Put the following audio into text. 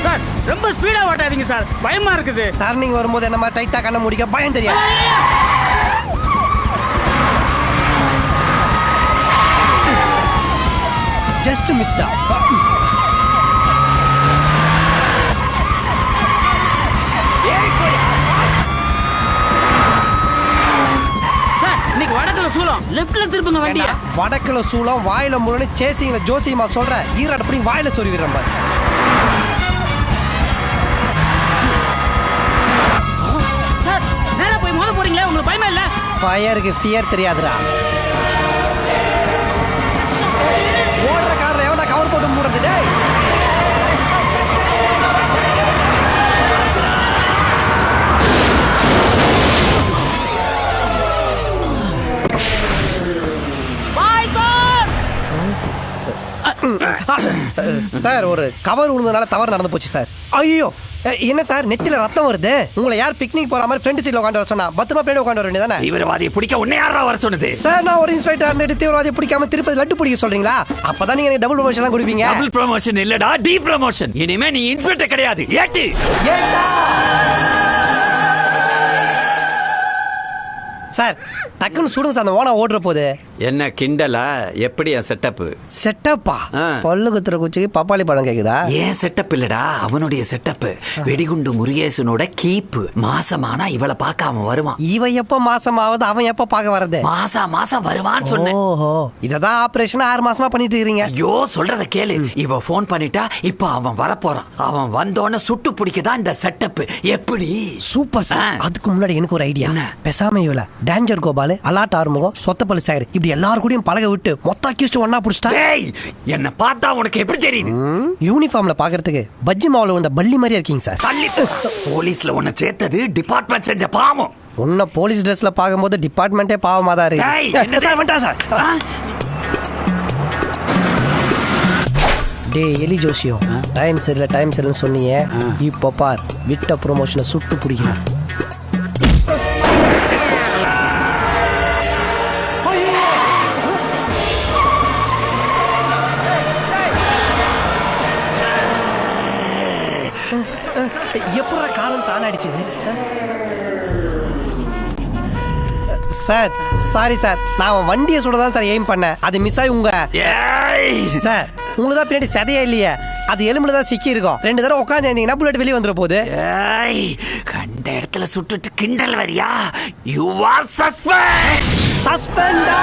Sir ரொம்ப speedo ஓட்டாதீங்க sir, பயமா இருக்குது. டர்னிங் வரும்போது என்ன மாதிரி டைட்டா கண்ண முடிக்க பயம் தெரியாது. ஜஸ்ட் மிஸ் தான். வடக்குல சூலம் லெஃப்ட்ல திருப்புங்க வண்டிய. வடக்குல சூலம் வாயில முரணி சேசிங்கள ஜோசியமா சொல்ற ஈரட் அப்படி வாயில சொறி விடுறேன் பாரு. சார் நேரா போய் மோத போறீங்களே, உங்களுக்கு பயமா இல்ல? ஃபயருக்கு ஃபியர் தெரியாதுடா. ஓடுற கார்ல எவனா கவர் போட்டு மூடுறது டேய். சார் ஒரு கவர் விழுந்ததுனால தவறு நடந்து போச்சு சார். ஐயோ என்ன சார் நெத்தில ரத்தம் வருது. உங்களை யார் பிக்னிக் போற மாதிரி ஃப்ரெண்ட் சீட்ல உட்காந்து வர சொன்னா? பத்திரமா பின்னாடி உட்காந்து வர வேண்டியதானே? தீவிரவாதியை பிடிக்க உன்னை யாரா வர சொன்னது? சார் நான் ஒரு இன்ஸ்பெக்டர் இருந்துட்டு தீவிரவாதியை பிடிக்காம திருப்பதி லட்டு பிடிக்க சொல்றீங்களா? அப்பதான் நீங்க டபுள் ப்ரமோஷன் எல்லாம் கொடுப்பீங்க. டபுள் ப்ரமோஷன் இல்லடா, டி ப்ரமோஷன். இனிமே நீ இன்ஸ்பெக்டர் கிடையாது, ஏட்டு. சார் டக்குன்னு சுடுங்க சார், அந்த ஓனா ஓடுற போது. என்ன கிண்டலா? எப்படி செட்டப்? செட்டப்பா? பல்லு குத்துற குச்சிக்கு பப்பாளி பழம் கேக்குதா? ஏன் செட்டப் இல்லடா, அவனுடைய செட்டப். வெடிகுண்டு முருகேசனோட கீப்பு. மாசமானா இவளை பார்க்காம வருவான். இவ எப்ப மாசம் ஆகுது, அவன் எப்ப பார்க்க வரது? மாசம் வருவான்னு சொன்னேன். ஓஹோ, இததான் ஆபரேஷன் 6 மாசமா பண்ணிட்டு இருக்கீங்க. ஐயோ சொல்றத கேளு. இவ போன் பண்ணிட்டா இப்ப அவன் வரப்போறான். அவன் வந்தோன்னு சுட்டு பிடிக்கதான் இந்த செட்டப். எப்படி? Super sir. அதுக்கு முன்னாடி எனக்கு ஒரு ஐடியா. பேசாம இவள டேஞ்சர் கோபால், அலாட் ஆறுமுகம், சொத்தப்பள்ளி சாகர் இப்படி எல்லாரும் கூடயும் பழக விட்டு மொத்த அக்யூஸ்ட் ஒண்ணா புடிச்சிட்டா. என்ன பார்த்தா உனக்கு எப்படி தெரியுது? யூனிஃபார்ம்ல பாக்குறதுக்கு பஜ்ஜி மாவுல வந்த பள்ளி மாதிரியா இருக்கீங்க சார். போலீஸ்ல உன்னை சேர்த்தது டிபார்ட்மெண்ட் செஞ்ச பாவம். உன்ன போலீஸ் ட்ரெஸ்ல பாக்கும்போது டிபார்ட்மெண்டே பாவமா தான் இருக்கு. டே எலி ஜோசியம், டைம் சரியில்லை சொன்னீங்க. இப்போ பார், விட்ட ப்ரொமோஷனை சுட்டு பிடிக்கணும். எப்படா காலம் தானே அடிச்சது? சார் சாரி சார், நான் வண்டியை சுடதான் சார் எய்ம் பண்ணேன். அது மிஸ் ஆகி உங்க சார் உங்களுக்கு தான் பின்னாடி சதையே இல்லையே, அது எலும்புல தான் சிக்கி இருக்கும். 2 தடவை உட்காந்து இருந்தீங்கன்னா புல்லட் வெளியே வந்துட போகுது. கண்ட இடத்துல சுட்டுட்டு கிண்டல் வரியா? You are suspend. சஸ்பெண்டா